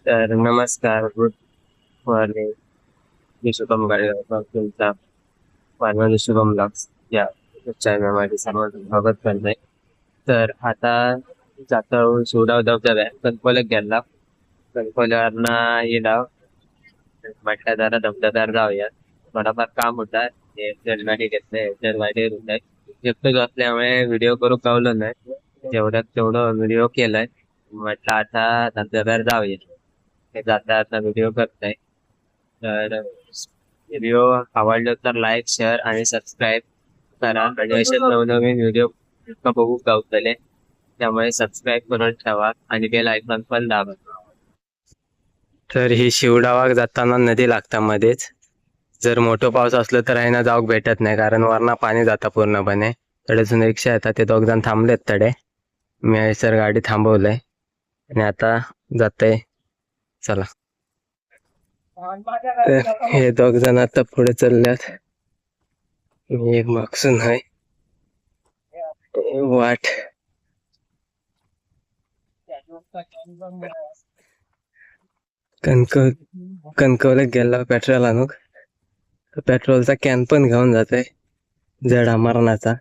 तर नमस्कार, good morning. मी शुभम गाडगेकर, तुमचा माझं शुभम ब्लॉग्स या चॅनलमध्ये सर्वांचं स्वागत करतोय. तर आता जातो शिवडाव धबधब्या कणकोल्यात गेला. कणकोल्यावरनं येला म्हटलं जरा धबधब्यावर जाऊया. थोडाफार काम होता ते जलगाडी घेतलंय, जलगाडी होत एकटंच असल्यामुळे व्हिडिओ करू कळलं नाही. जेवढ्यात तेवढं व्हिडिओ केलाय. म्हटलं आता धबधब्यावर जाऊया. हे जाता आता व्हिडिओ करताय. तर व्हिडिओ आवडला तर लाईक शेअर आणि सबस्क्राईब करा. म्हणजे असेच नवनवीन व्हिडिओ बघू गावतले. त्यामुळे सबस्क्राईब करून ठेवा आणि बेल आयकॉन पण दाबा. तर ही शिवडावाक जाताना नदी लागता मध्येच. जर मोठं पाऊस असलं तर आहे ना जाऊक भेटत नाही, कारण वरना पाणी जातं पूर्णपणे. तडेसून रिक्षा येतात, ते दोघ जण थांबलेत तडे. मी सर गाडी थांबवलंय आणि आता जातंय. चला. तर हे दोघ जण आता पुढे चालल्यात. मी एक मागसून आहे वाट. कणकवल्यात गेला पेट्रोल आणूक. पेट्रोलचा कॅन पण घेऊन जातोय जड अमरनाचा.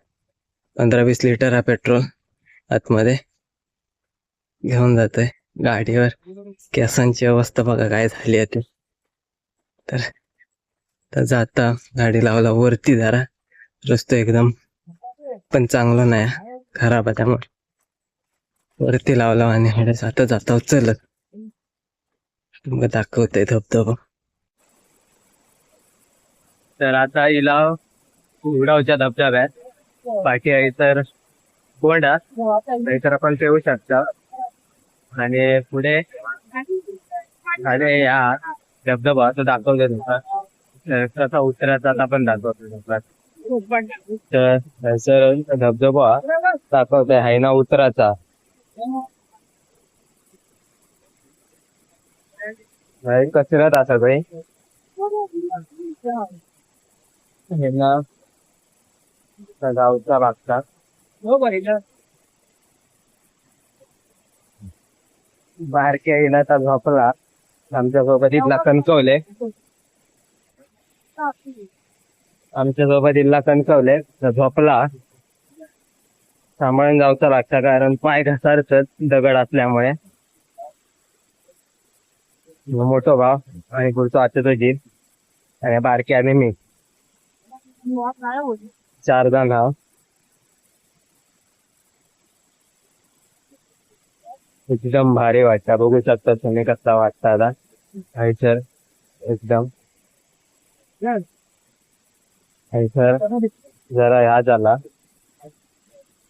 15-20 लिटर हा पेट्रोल आतमध्ये घेऊन जातोय गाडीवर. केसांची अवस्था बघा काय झाली आहे. तर जाता गाडी लावला वरती, जरा रस्ता एकदम पण चांगला नाही, खराब आहे. त्यामुळे वरती लावला आणि जाता जाता उचलत दाखवतंय धबधबा. तर आता हिला उडावच्या धबधब्यात बाकी आहे तर कोंडा नाहीतर आपण पेऊ शकता. आणि पुढे या धबधबा तो दाखवतो तुमचा. कसा उतरायचा आपण दाखवतो. तर सर धबधबा दाखवतोय हाय ना उतराचा. कचऱ्यात असा काही हे ना गावचा लागतात. बारक्या येला तर झोपला. आमच्या सोबत इथला कणकवले झोपला. सांभाळून जाऊचा लागता, कारण पाय घसरतात दगड असल्यामुळे. मोठो भाव आणि पुढचं आजचं जीत आणि बारकी आणि मी 4 जण हा. एकदम भारी वाटतं, बघू शकता तुम्ही कसा वाटतं आता. सर एकदम सर जरा ह्या झाला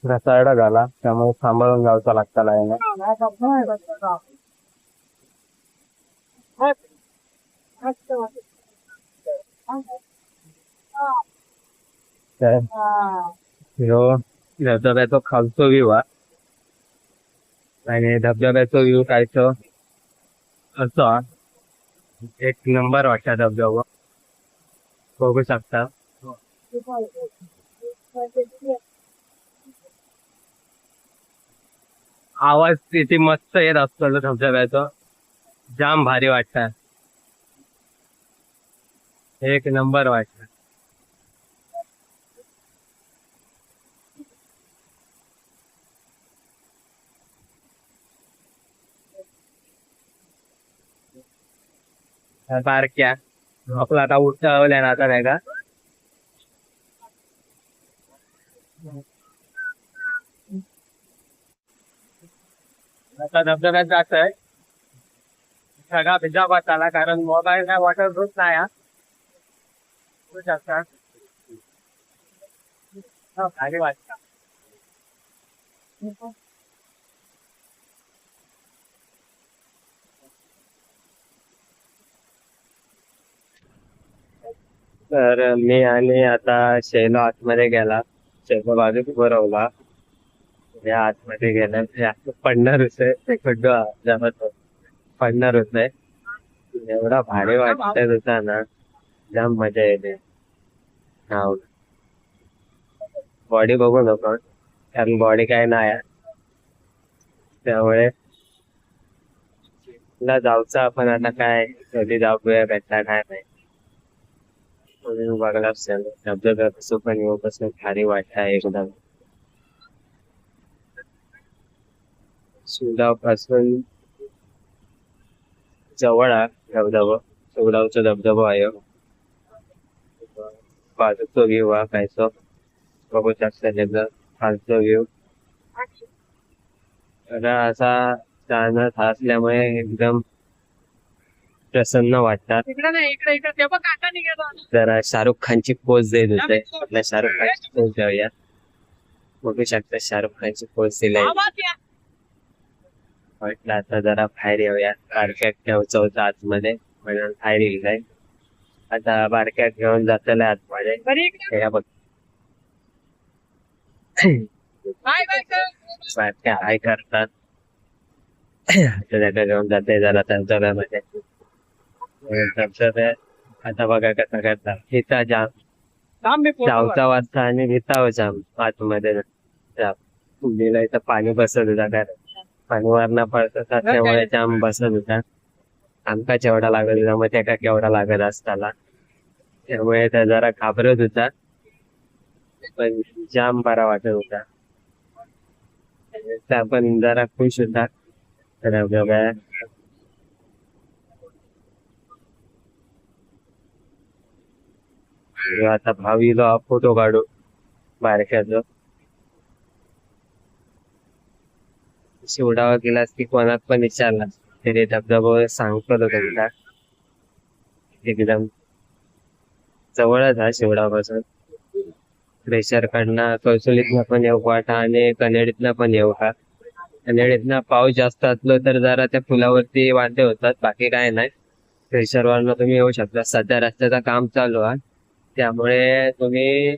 घसारडा झाला, त्यामुळे सांभाळून जाऊचा लागता लाईन. तर धबधब्याचा खालचा व्ह्यू आहे आणि धबधब्याचा व्ह्यू कायचं असं एक नंबर वाटतं. धबधबा बघू शकता. आवाज किती मस्त येत असतो धबधब्याचा. जाम भारी वाटतं, एक नंबर वाटतं. बारक्या आपला आता उठवल्या ना आता नाही का. आता धबधब्यात जात आहे सगळा भिजा वाचायला, कारण मोबाईल काय वॉटरप्रूफ नाही. भारी वाटतं. तर मी आणि आता शैलो आतमध्ये गेला. शैलो बाजूक बरवला या आतमध्ये गेला पडणार होते ते खड्डो जमत पडणार होते. एवढा भारी वाटत होता ना, जाम मजा येते. बॉडी बघू नको कारण बॉडी काय नाही आहे. त्यामुळे ला जाऊचं आपण आता काय कधी जाऊया भेटला काय नाही. म्हणून बघला असेल धबधब्या कसं पण येऊ कसं भारी वाटतंय एकदम. सुलगाव पासून जवळ आहे धबधबा. सुलगावचा धबधबा आहे. बाजूचा व्ह्यू हा खायचो बघू शकता एकदम खालचा व्ह्यू. असा जाणं असल्यामुळे एकदम प्रसन्न वाटतात. जरा शाहरुख खानची पोच देत होते. आपल्या शाहरुख खानची पोच देऊया. बघू शकता शाहरुख खानची पोच दिलाय. म्हटलं आता जरा बाहेर येऊया. बारक्या ठेवचं होतं आतमध्ये म्हणून बाहेर येईल. आता बारक्या घेऊन जाताना आतमध्ये हे बघ. बारक्या हाय करतात. आता त्याला घेऊन जाते जरा धबधब्यामध्ये. धबधब्या आता बघा कसं करतात. हिता जाम जाऊचा वाजता आणि हिताव जाम आतमध्ये दिला इथं पाणी बसत होता कारण पाणी वरनं पडत त्यामुळे जाम बसत होता. आमका जेवढा लागत होता मग त्याका केवढा लागत असताना. त्यामुळे त्या जरा घाबरत होता पण जाम बरा वाटत होता. त्या पण जरा खुश होता. तर बघा आता भावीला फोटो काढू बारक्याचं. शिवडावा गेलास की कोणात पण विचारला तरी धबधबा सांगतो त्यांना. एकदम जवळच हा शिवडापासून. प्रेशरकडनं कळसुलीतनं पण येऊ वाटा आणि कनेडीतनं पण येऊ का. कनेडीतनं पाऊस जास्त असलो तर जरा त्या पुलावरती वाटे होतात बाकी काय नाही. प्रेशरवरनं तुम्ही येऊ शकता. सध्या रस्त्याचं काम चालू आहे त्यामुळे तुम्ही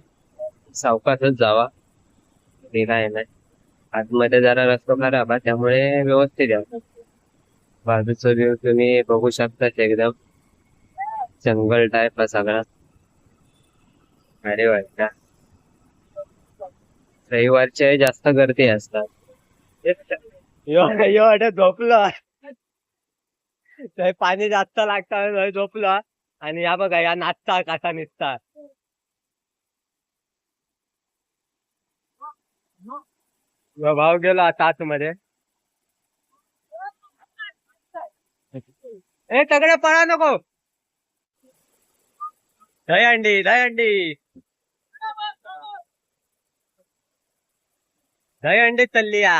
सावकाशच जावा. ते काय नाही. आतमध्ये जरा रस्ता खराब आहे त्यामुळे व्यवस्थित या. बाजूचा व्ह्यू तुम्ही बघू शकता एकदम जंगल टाईप आहे सगळा. अरे वाटतं रविवारच्या जास्त गर्दी असतात. झोपलो पाणी जास्त लागतं झोपलो. आणि या बघा या नाचता कसा निसता. भाव गेलो आता आतमध्ये. ए तगडे पळा नको. दहीहंडी दहीहंडी दहीहंडी चालली या.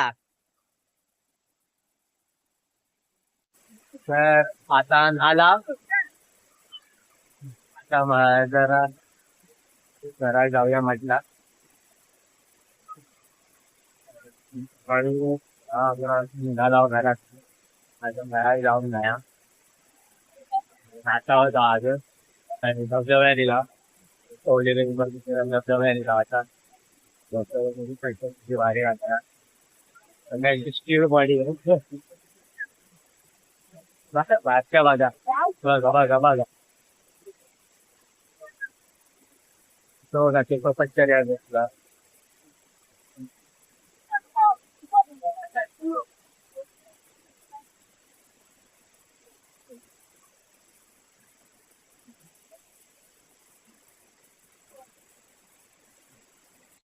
तर आता आला आता जरा घरात जाऊया म्हटला. पण निघाला घरात. आता घरात जाऊन नाही आता होता आज आणि धबधब्या दिला. धबधब्या दिला आता धबधब्यामध्ये भारी वाटला. स्टील बॉडी बारक्या बघा बघा बघा बघा तो पच्चर घेतला.